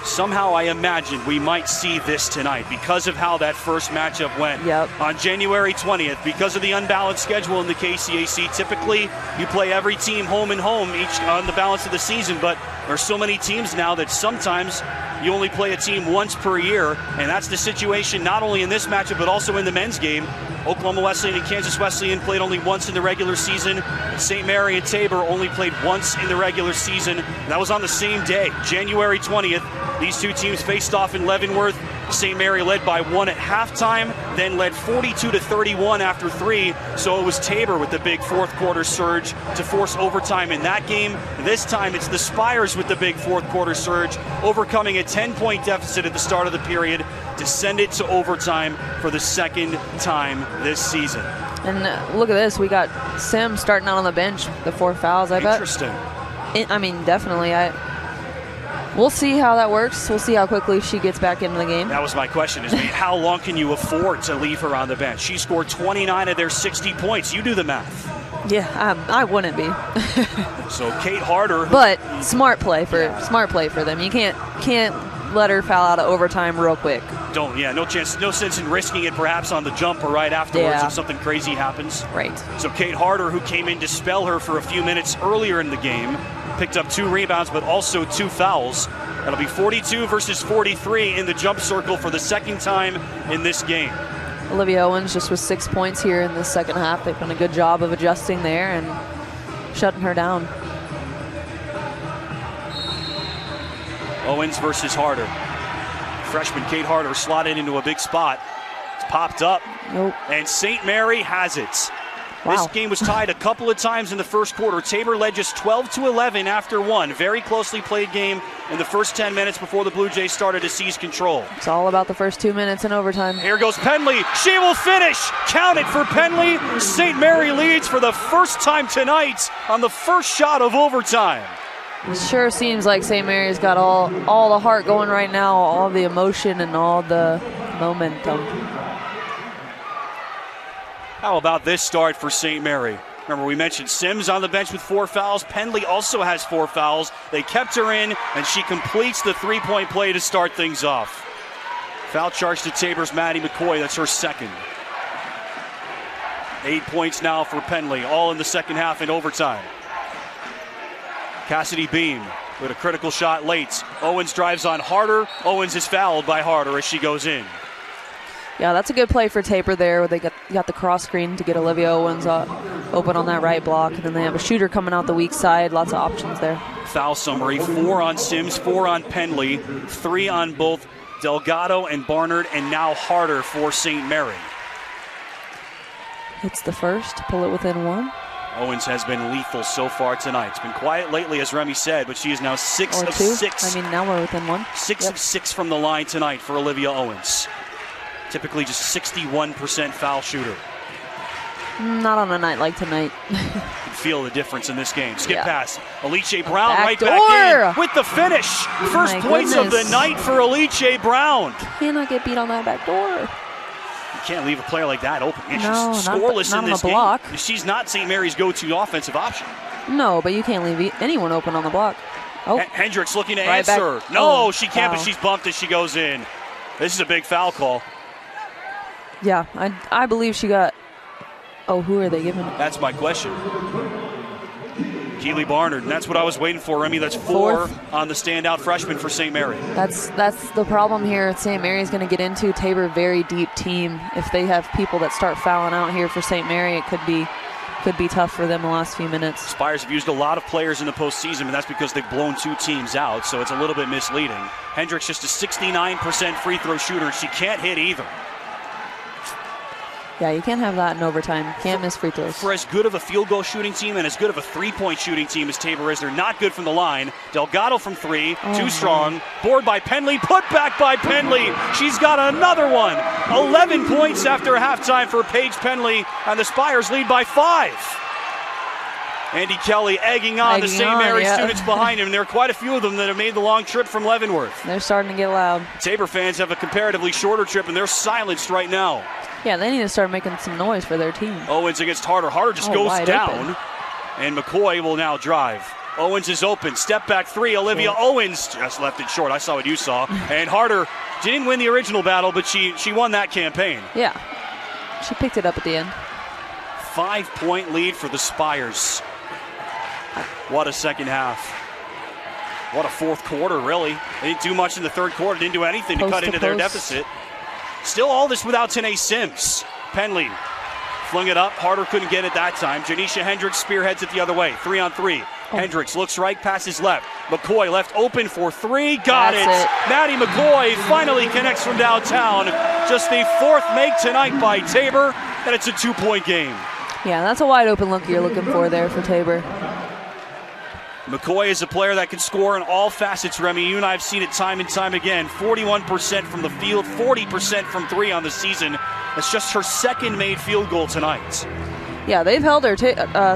Somehow I imagine we might see this tonight because of how that first matchup went. Yep. On January 20th, because of the unbalanced schedule in the KCAC, typically you play every team home and home each on the balance of the season, but there are so many teams now that sometimes you only play a team once per year, and that's the situation not only in this matchup but also in the men's game. Oklahoma Wesleyan and Kansas Wesleyan played only once in the regular season. St. Mary and Tabor only played once in the regular season. That was on the same day, January 20th. These two teams faced off in Leavenworth. St. Mary led by 1 at halftime, then led 42-31 after 3. So it was Tabor with the big fourth quarter surge to force overtime in that game. This time it's the Spires with the big fourth quarter surge, overcoming a 10-point deficit at the start of the period to send it to overtime for the second time this season. And look at this. We got Sim starting out on the bench, the 4 fouls, I bet. Interesting. I mean, definitely. We'll see how that works. We'll see how quickly she gets back into the game. That was my question, is how long can you afford to leave her on the bench? She scored 29 of their 60 points. You do the math. Yeah, I wouldn't be. So Kate Harder. But smart play for them. You can't let her foul out of overtime real quick. No chance, no sense in risking it perhaps on the jump or right afterwards if something crazy happens. Right. So Kate Harder, who came in to spell her for a few minutes earlier in the game, picked up 2 rebounds but also 2 fouls. That'll be 42 versus 43 in the jump circle for the second time in this game. Olivia Owens just with 6 points here in the second half. They've done a good job of adjusting there and shutting her down. Owens versus Harder. Freshman Kate Harder slotted into a big spot. It's popped up. Nope. And St. Mary has it. Wow. This game was tied a couple of times in the first quarter. Tabor led just 12-11 after 1. Very closely played game in the first 10 minutes before the Blue Jays started to seize control. It's all about the first 2 minutes in overtime. Here goes Penley. She will finish. Count it for Penley. St. Mary leads for the first time tonight on the first shot of overtime. It sure seems like St. Mary's got all the heart going right now, all the emotion and all the momentum. How about this start for St. Mary? Remember, we mentioned Sims on the bench with 4 fouls. Penley also has 4 fouls. They kept her in, and she completes the 3-point play to start things off. Foul charge to Tabor's Maddie McCoy. That's her second. 8 points now for Penley, all in the second half in overtime. Cassidy Beam with a critical shot late. Owens drives on Harder. Owens is fouled by Harder as she goes in. Yeah, that's a good play for Tabor there, where they got the cross screen to get Olivia Owens open on that right block. And then they have a shooter coming out the weak side. Lots of options there. Foul summary: 4 on Sims, 4 on Penley, 3 on both Delgado and Barnard, and now Harder for St. Mary. Hits the first, pull it within 1. Owens has been lethal so far tonight. It's been quiet lately, as Remy said, but she is now 6 of 6. I mean, now we're within 1. 6 of 6 from the line tonight for Olivia Owens. Typically just 61% foul shooter. Not on a night like tonight. You can feel the difference in this game. Skip pass. Alicia Brown Back back in with the finish. First points of the night for Alicia Brown. Cannot get beat on that back door. You can't leave a player like that open. And No, she's scoreless not in on this the block. game. She's not St. Mary's go-to offensive option. No, but you can't leave anyone open on the block. Oh, Hendricks looking to right answer. back. No, Oh, she can't, foul. but she's bumped as she goes in. This is a big foul call. Yeah, I believe she got... Oh, who are they giving? That's my question. Keely Barnard, and that's what I was waiting for, Remy. That's 4 on the standout freshman for St. Mary. That's the problem here. St. Mary's going to get into Tabor, very deep team. If they have people that start fouling out here for St. Mary, it could be tough for them the last few minutes. Spires have used a lot of players in the postseason, and that's because they've blown 2 teams out, so it's a little bit misleading. Hendricks just a 69% free throw shooter. She can't hit either. Yeah, you can't have that in overtime. Can't miss free throws. For as good of a field goal shooting team and as good of a 3-point shooting team as Tabor is, they're not good from the line. Delgado from 3, too strong. Board by Penley, put back by Penley. She's got another one. 11 points after halftime for Paige Penley, and the Spires lead by 5. Andy Kelly egging on the St. Mary students behind him. There are quite a few of them that have made the long trip from Leavenworth. They're starting to get loud. Tabor fans have a comparatively shorter trip, and they're silenced right now. Yeah, they need to start making some noise for their team. Owens against Harder. Harder just goes down, and McCoy will now drive. Owens is open. Step back three. Olivia Owens just left it short. I saw what you saw. And Harder didn't win the original battle, but she won that campaign. Yeah. She picked it up at the end. 5-point lead for the Spires. What a second half. What a fourth quarter, really. They didn't do much in the third quarter. Didn't do anything to cut into their deficit. Still all this without Tanae Sims. Penley flung it up. Harder couldn't get it that time. Janisha Hendricks spearheads it the other way. 3-on-3. Hendricks looks right, passes left. McCoy left open for three. Got it. Maddie McCoy finally connects from downtown. Just the fourth make tonight by Tabor, and it's a 2-point game. Yeah, that's a wide open look you're looking for there for Tabor. McCoy is a player that can score in all facets, Remy. You and I have seen it time and time again. 41% from the field, 40% from three on the season. That's just her second made field goal tonight. Yeah, they've held her.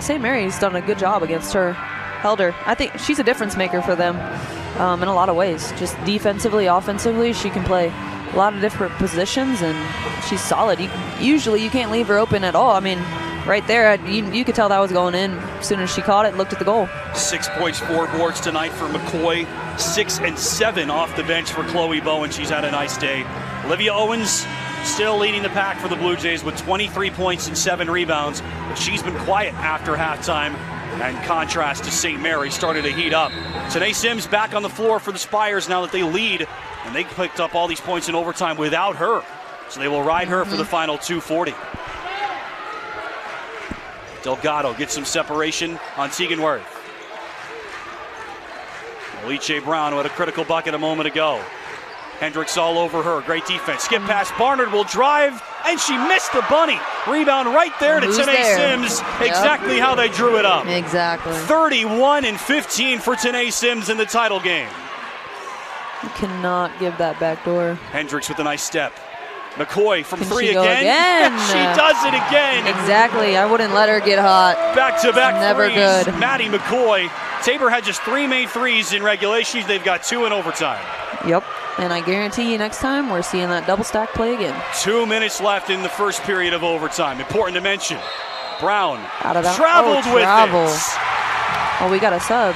St. Mary's done a good job against her. Held her. I think she's a difference maker for them in a lot of ways. Just defensively, offensively, she can play a lot of different positions, and she's solid. Usually you can't leave her open at all. I mean, right there, you could tell that was going in as soon as she caught it, looked at the goal. 6 points, 4 boards tonight for McCoy. 6 and 7 off the bench for Chloe Bowen. She's had a nice day. Olivia Owens still leading the pack for the Blue Jays with 23 points and 7 rebounds, but she's been quiet after halftime. In contrast to St. Mary, started to heat up. Tanae Sims back on the floor for the Spires now that they lead, and they picked up all these points in overtime without her. So they will ride her for the final 2:40. Delgado gets some separation on Tegan Worth. Alice Brown with a critical bucket a moment ago. Hendricks all over her. Great defense. Skip pass. Barnard will drive, and she missed the bunny. Rebound right there to Tanae Sims. Exactly how they drew it up. Exactly. 31 and 15 for Tanae Sims in the title game. You cannot give that back door. Hendricks with a nice step. McCoy from three again. She does it again. Exactly. I wouldn't let her get hot. Back-to-back Never threes. good. Maddie McCoy. Tabor had just 3 made threes in regulation. They've got 2 in overtime. Yep. And I guarantee you next time we're seeing that double stack play again. 2 minutes left in the first period of overtime. Important to mention. Brown traveled with it. Oh, we got a sub.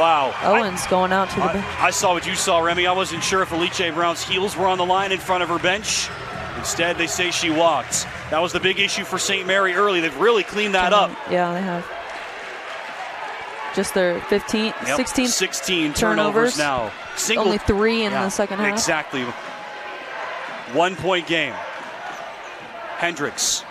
Wow. Owens going out to the bench. I saw what you saw, Remy. I wasn't sure if Alice Brown's heels were on the line in front of her bench. Instead, they say she walked. That was the big issue for St. Mary early. They've really cleaned that up. Yeah, they have. Just their 16 turnovers now. Only 3 in the second half. Exactly. 1-point game. Hendricks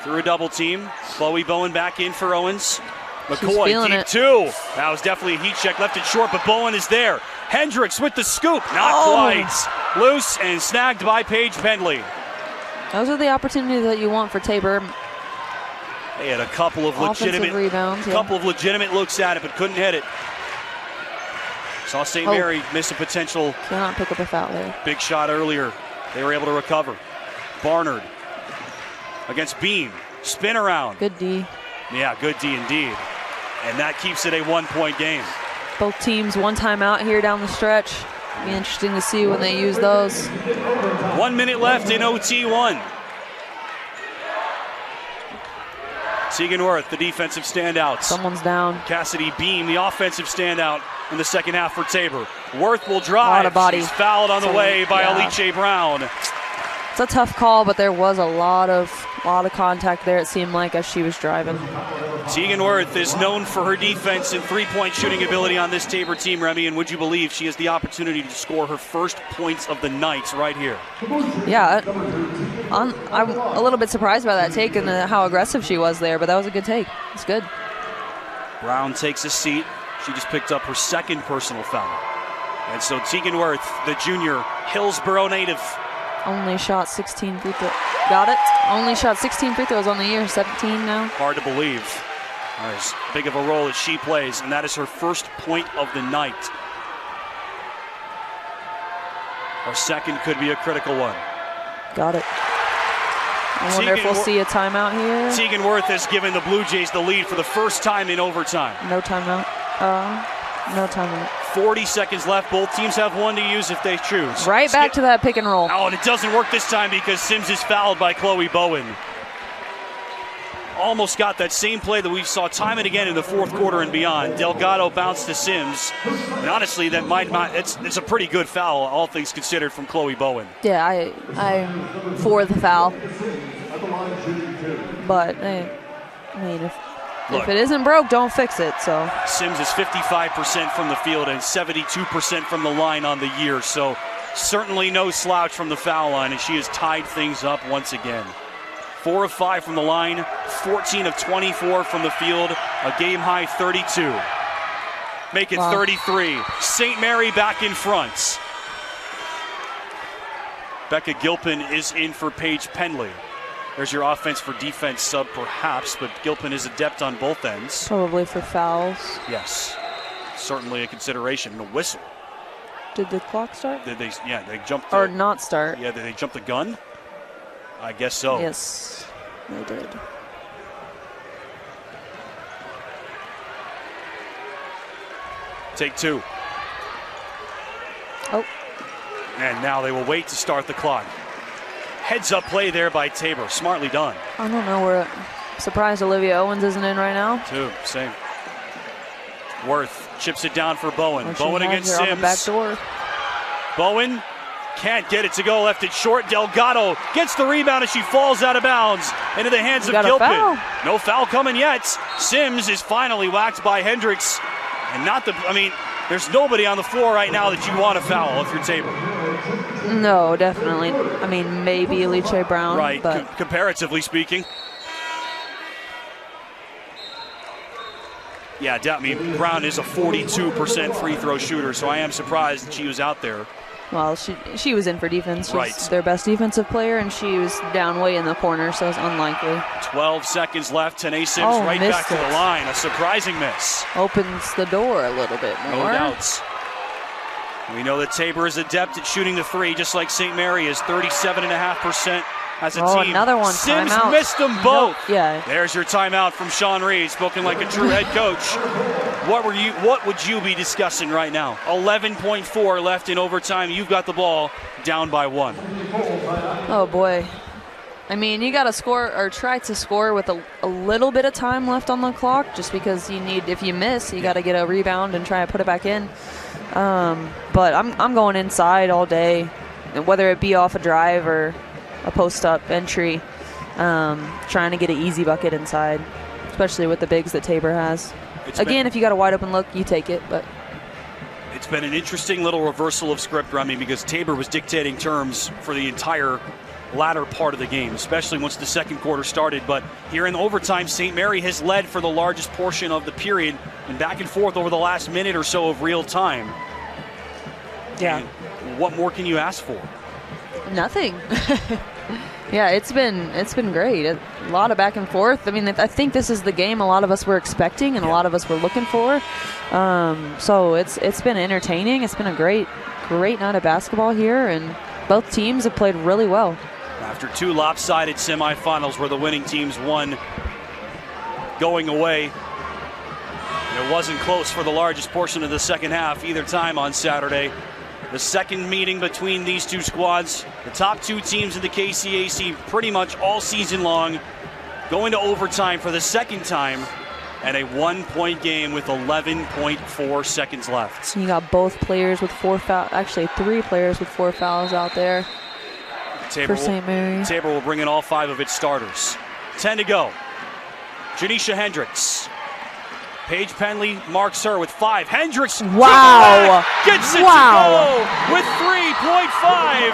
through a double team. Chloe Bowen back in for Owens. McCoy deep 2. That was definitely a heat check. Left it short, but Bowen is there. Hendricks with the scoop. Not quite. Loose and snagged by Paige Pendley. Those are the opportunities that you want for Tabor. They had a couple of legitimate rebounds, legitimate looks at it, but couldn't hit it. Saw St. Mary miss a potential. Cannot pick up a foul there. Big shot earlier. They were able to recover. Barnard against Beam. Spin around. Good D. Yeah, good D indeed. And that keeps it a 1-point game. Both teams 1 timeout here down the stretch. Be interesting to see when they use those. 1 minute left in OT1. Tegan Worth, the defensive standout. Someone's down. Cassidy Beam, the offensive standout in the second half for Tabor. Worth will drive. She's fouled on the way by Alice Brown. It's a tough call, but there was a lot of contact there, it seemed like, as she was driving. Tegan Worth is known for her defense and 3-point shooting ability on this Tabor team, Remy, and would you believe she has the opportunity to score her first points of the night right here? Yeah, I'm a little bit surprised by that take and how aggressive she was there, but that was a good take. It's good. Brown takes a seat. She just picked up her second personal foul. And so Tegan Worth, the junior Hillsborough native, only shot 16 free throws. Got it. Only shot 16 free throws on the year. 17 now. Hard to believe. As big of a role as she plays, and that is her first point of the night. Her second could be a critical one. Got it. I wonder if we'll see a timeout here. Tegan Worth has given the Blue Jays the lead for the first time in overtime. No timeout. No timeout. 40 seconds left. Both teams have 1 to use if they choose. Right back to that pick and roll. Oh, and it doesn't work this time because Sims is fouled by Chloe Bowen. almost got that same play that we saw time and again in the fourth quarter and beyond. Delgado bounced to Sims. And honestly, that might not, it's a pretty good foul, all things considered, from Chloe Bowen. Yeah, I'm for the foul. But, I mean, if it isn't broke, don't fix it. So Sims is 55% from the field and 72% from the line on the year. So certainly no slouch from the foul line, and she has tied things up once again. 4 of 5 from the line, 14 of 24 from the field, a game-high 32. Make it 33. St. Mary back in front. Becca Gilpin is in for Paige Penley. There's your offense for defense sub, perhaps, but Gilpin is adept on both ends. Probably for fouls. Yes, certainly a consideration. And a whistle. Did the clock start? Did they? Yeah, they jumped. Or not start? Yeah, did they jump the gun? I guess so. Yes, they did. Take 2. Oh. And now they will wait to start the clock. Heads up play there by Tabor. Smartly done. I don't know. We're surprised Olivia Owens isn't in right now. Too. Same. Worth chips it down for Bowen. Bowen against Sims. On the back door. Bowen can't get it to go. Left it short. Delgado gets the rebound as she falls out of bounds into the hands of Gilpin. No foul coming yet. Sims is finally whacked by Hendricks. And not the, I mean, there's nobody on the floor right now that you want to foul if you're Tabor. No, definitely. I mean, maybe Alicia Brown. Right, but comparatively speaking. Yeah, I mean, Brown is a 42% free throw shooter, so I am surprised that she was out there. Well, she was in for defense. She's right. Their best defensive player, and she was down way in the corner, so it's unlikely. 12 seconds left. Tanae Sims right back to the line. A surprising miss. Opens the door a little bit more. No doubts. We know that Tabor is adept at shooting the 3, just like St. Mary is 37.5% as a team. Another one. Sims timeout. missed them both. No, yeah. There's your timeout from Sean Reed, spoken like a true head coach. What would you be discussing right now? 11.4 left in overtime. You've got the ball down by 1. Oh boy. I mean, you got to score or try to score with a little bit of time left on the clock, just because you need, if you miss, you got to get a rebound and try to put it back in. But I'm going inside all day, whether it be off a drive or a post-up entry, trying to get an easy bucket inside, especially with the bigs that Tabor has. Again, if you got a wide-open look, you take it. But it's been an interesting little reversal of script, Remy, because Tabor was dictating terms for the entire latter part of the game, especially once the second quarter started. But here in overtime, St. Mary has led for the largest portion of the period and back and forth over the last minute or so of real time. Yeah. And what more can you ask for? Nothing. Yeah, it's been great. A lot of back and forth. I mean, I think this is the game a lot of us were expecting and a lot of us were looking for. So it's been entertaining. It's been a great night of basketball here, and both teams have played really well. After 2 lopsided semifinals where the winning teams won going away, it wasn't close for the largest portion of the second half either time on Saturday. The second meeting between these two squads, the top 2 teams in the KCAC pretty much all season long, going to overtime for the second time, and a 1-point game with 11.4 seconds left. So you got both players with 4 fouls, actually 3 players with 4 fouls out there for St. Mary. Tabor will bring in all 5 of its starters. 10 to go. Janisha Hendricks. Paige Penley marks her with 5. Hendricks gets it to go with 3.5.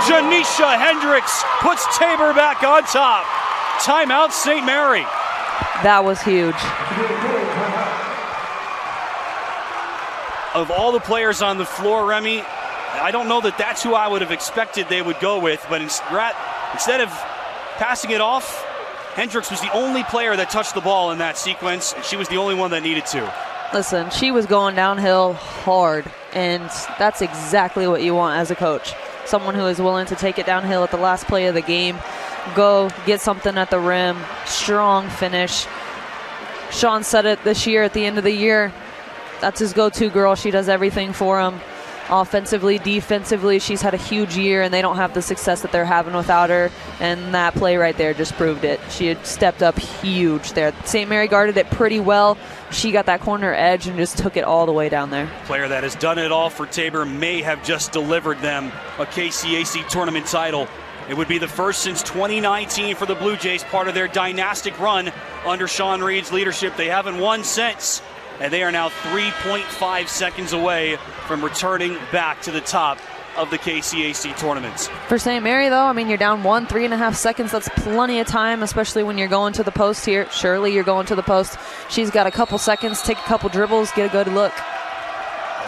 Janisha Hendricks puts Tabor back on top. Timeout, St. Mary. That was huge. Of all the players on the floor, Remy, I don't know that that's who I would have expected they would go with, but instead of passing it off, Hendricks was the only player that touched the ball in that sequence, and she was the only one that needed to. Listen, she was going downhill hard, and that's exactly what you want as a coach. Someone who is willing to take it downhill at the last play of the game, go get something at the rim, strong finish. Sean said it this year at the end of the year. That's his go-to girl. She does everything for him. offensively, defensively. She's had a huge year, and they don't have the success that they're having without her. And that play right there just proved it. She had stepped up huge there. St. Mary guarded it pretty well. She got that corner edge and just took it all the way down there. Player that has done it all for Tabor may have just delivered them a KCAC tournament title. It would be the first since 2019 for the Blue Jays, part of their dynastic run under Sean Reed's leadership. They haven't won since, and they are now 3.5 seconds away from returning back to the top of the KCAC tournaments. For St. Mary, though, I mean, you're down 3.5 seconds. That's plenty of time, especially when you're going to the post here. Surely you're going to the post. She's got a couple seconds, take a couple dribbles, get a good look.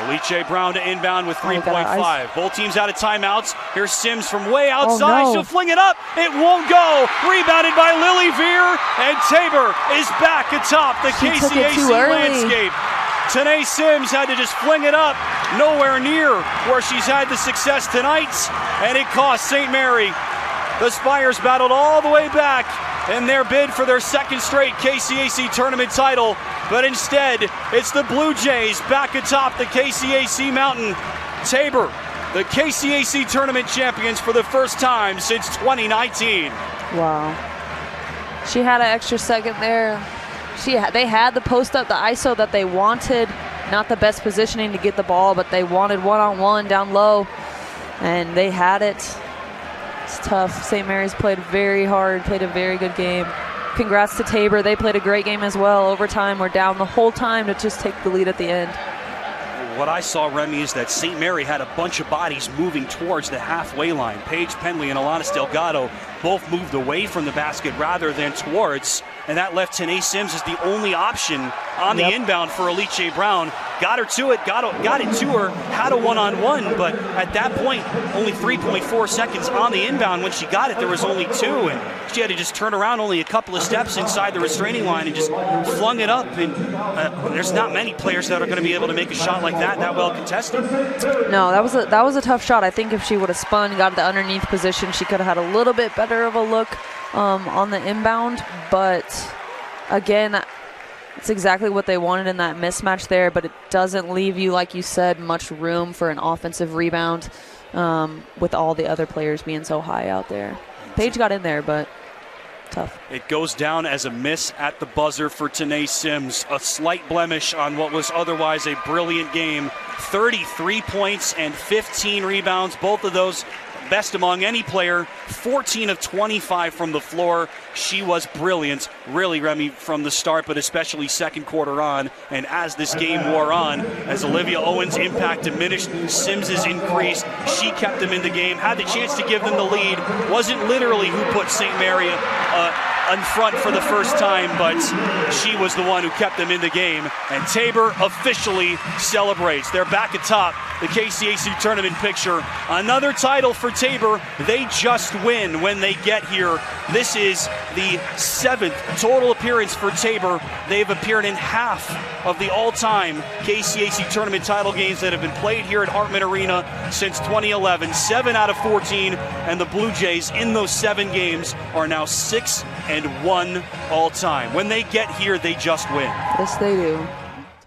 Alicia Brown to inbound with 3.5. Both teams out of timeouts. Here's Sims from way outside. Oh, no. She'll fling it up. It won't go. Rebounded by Lily Veer, and Tabor is back atop the KCAC landscape. Tanae Sims had to just fling it up, nowhere near where she's had the success tonight, and it cost St. Mary. The Spires battled all the way back in their bid for their second straight KCAC tournament title, but instead it's the Blue Jays back atop the KCAC mountain. Tabor, the KCAC tournament champions for the first time since 2019. Wow. She had an extra second there. They had the post up, the ISO that they wanted. Not the best positioning to get the ball, but they wanted one-on-one down low, and they had it. It's tough. St. Mary's played very hard, played a very good game. Congrats to Tabor. They played a great game as well. Overtime, we're down the whole time to just take the lead at the end. What I saw, Remy, is that St. Mary had a bunch of bodies moving towards the halfway line. Paige Penley and Alanis Delgado both moved away from the basket rather than towards, and that left Tanae Sims as the only option on the inbound for Alicia Brown. Got her to it, got it to her, had a one-on-one, but at that point, only 3.4 seconds on the inbound. When she got it, there was only 2, and she had to just turn around only a couple of steps inside the restraining line and just flung it up. And there's not many players that are going to be able to make a shot like that well contested. No, that was a tough shot. I think if she would have spun, got the underneath position, she could have had a little bit better of a look on the inbound. But again, it's exactly what they wanted in that mismatch there, but it doesn't leave you, like you said, much room for an offensive rebound with all the other players being so high out there. Paige got in there, but tough. It goes down as a miss at the buzzer for Tanae Sims. A slight blemish on what was otherwise a brilliant game. 33 points and 15 rebounds, both of those best among any player. 14 of 25 from the floor. She was brilliant, really, Remy, from the start, but especially second quarter on. And as this game wore on, as Olivia Owens' impact diminished, Sims's increased. She kept them in the game, had the chance to give them the lead. Wasn't literally who put St. Mary in front for the first time, but she was the one who kept them in the game. And Tabor officially celebrates. They're back atop the KCAC tournament picture. Another title for Tabor. They just win when they get here. This is the 7th total appearance for Tabor. They've appeared in half of the all-time KCAC tournament title games that have been played here at Hartman Arena since 2011. 7 out of 14, and the Blue Jays in those 7 games are now 6-1 all-time. When they get here, they just win. Yes, they do.